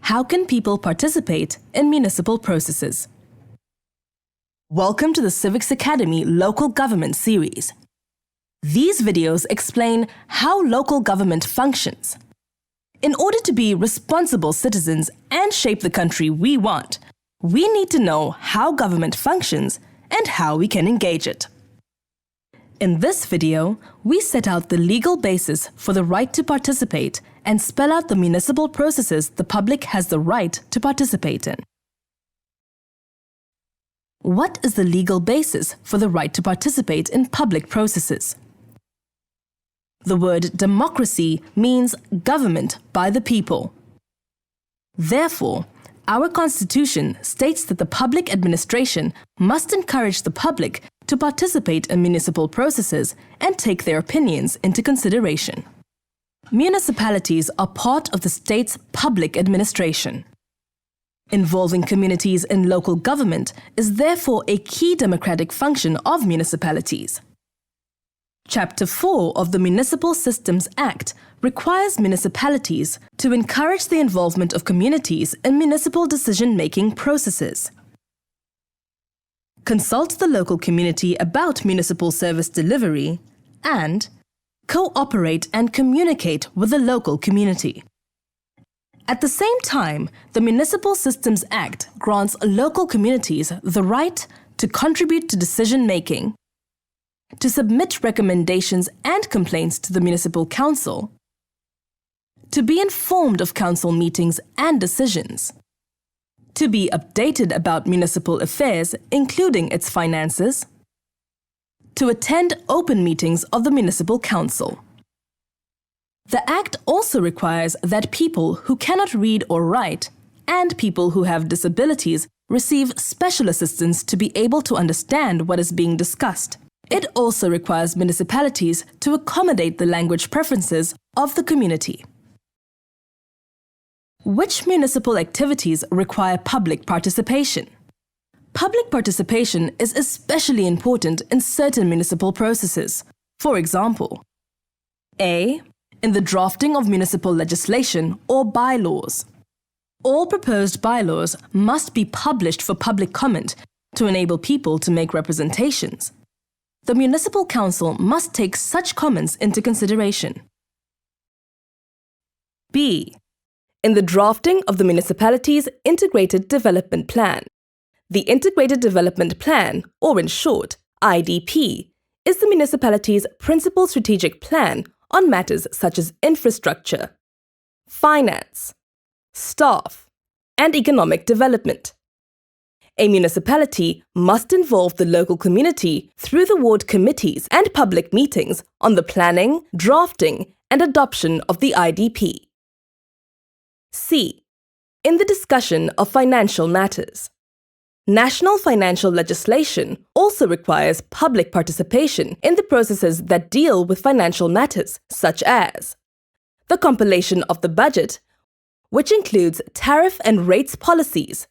How can people participate in municipal processes? Welcome to the Civics Academy Local Government series. These videos explain how local government functions. In order to be responsible citizens and shape the country we want, we need to know how government functions and how we can engage it. In this video, we set out the legal basis for the right to participate and spell out the municipal processes the public has the right to participate in. What is the legal basis for the right to participate in public processes? The word democracy means government by the people. Therefore, our Constitution states that the public administration must encourage the public to participate in municipal processes and take their opinions into consideration. Municipalities are part of the state's public administration. Involving communities in local government is therefore a key democratic function of municipalities. Chapter 4 of the Municipal Systems Act requires municipalities to encourage the involvement of communities in municipal decision-making processes. Consult the local community about municipal service delivery, and cooperate and communicate with the local community. At the same time, the Municipal Systems Act grants local communities the right to contribute to decision-making, to submit recommendations and complaints to the Municipal Council, to be informed of council meetings and decisions, to be updated about municipal affairs, including its finances, to attend open meetings of the Municipal Council. The Act also requires that people who cannot read or write and people who have disabilities receive special assistance to be able to understand what is being discussed. It also requires municipalities to accommodate the language preferences of the community. Which municipal activities require public participation? Public participation is especially important in certain municipal processes. For example, A. In the drafting of municipal legislation or bylaws. All proposed bylaws must be published for public comment to enable people to make representations. The Municipal Council must take such comments into consideration. B. In the drafting of the municipality's Integrated Development Plan. The Integrated Development Plan, or in short, IDP, is the municipality's principal strategic plan on matters such as infrastructure, finance, staff, and economic development. A municipality must involve the local community through the ward committees and public meetings on the planning, drafting, and adoption of the IDP. C. In the discussion of financial matters. National financial legislation also requires public participation in the processes that deal with financial matters, such as the compilation of the budget, which includes tariff and rates policies,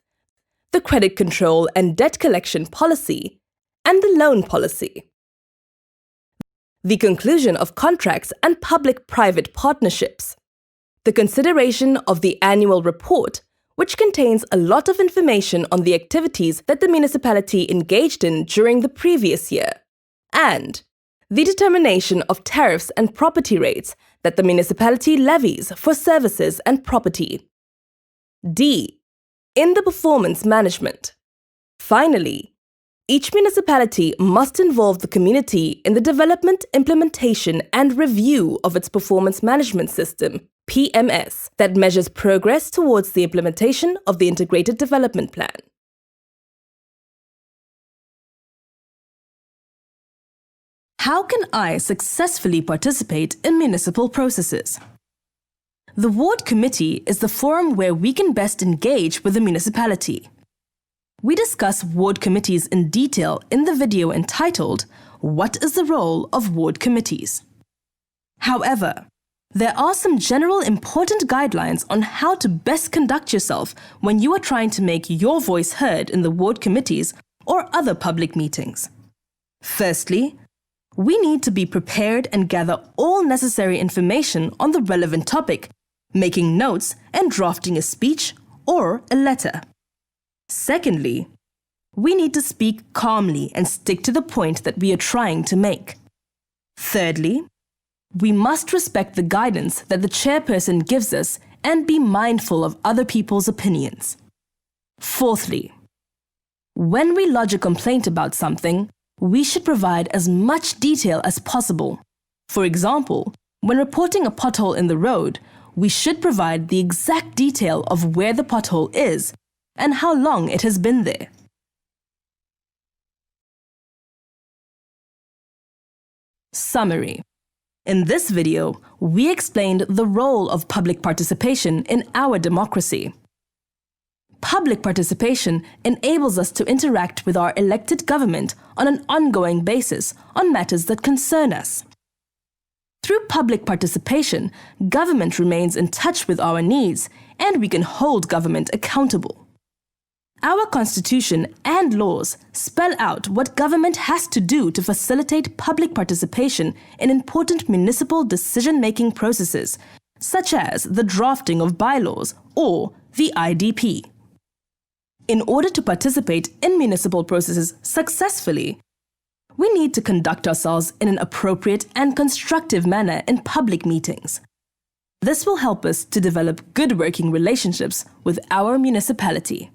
the credit control and debt collection policy, and the loan policy. The conclusion of contracts and public-private partnerships. The consideration of the annual report, which contains a lot of information on the activities that the municipality engaged in during the previous year, and the determination of tariffs and property rates that the municipality levies for services and property. D. In the performance management. Finally, each municipality must involve the community in the development, implementation, and review of its performance management system, PMS, that measures progress towards the implementation of the Integrated Development Plan. How can I successfully participate in municipal processes? The Ward Committee is the forum where we can best engage with the municipality. We discuss ward committees in detail in the video entitled, What is the Role of Ward Committees? However, there are some general important guidelines on how to best conduct yourself when you are trying to make your voice heard in the ward committees or other public meetings. Firstly, we need to be prepared and gather all necessary information on the relevant topic, making notes and drafting a speech or a letter. Secondly, we need to speak calmly and stick to the point that we are trying to make. Thirdly, we must respect the guidance that the chairperson gives us and be mindful of other people's opinions. Fourthly, when we lodge a complaint about something, we should provide as much detail as possible. For example, when reporting a pothole in the road, we should provide the exact detail of where the pothole is and how long it has been there. Summary. In this video, we explained the role of public participation in our democracy. Public participation enables us to interact with our elected government on an ongoing basis on matters that concern us. Through public participation, government remains in touch with our needs, and we can hold government accountable. Our Constitution and laws spell out what government has to do to facilitate public participation in important municipal decision-making processes, such as the drafting of bylaws or the IDP. In order to participate in municipal processes successfully, we need to conduct ourselves in an appropriate and constructive manner in public meetings. This will help us to develop good working relationships with our municipality.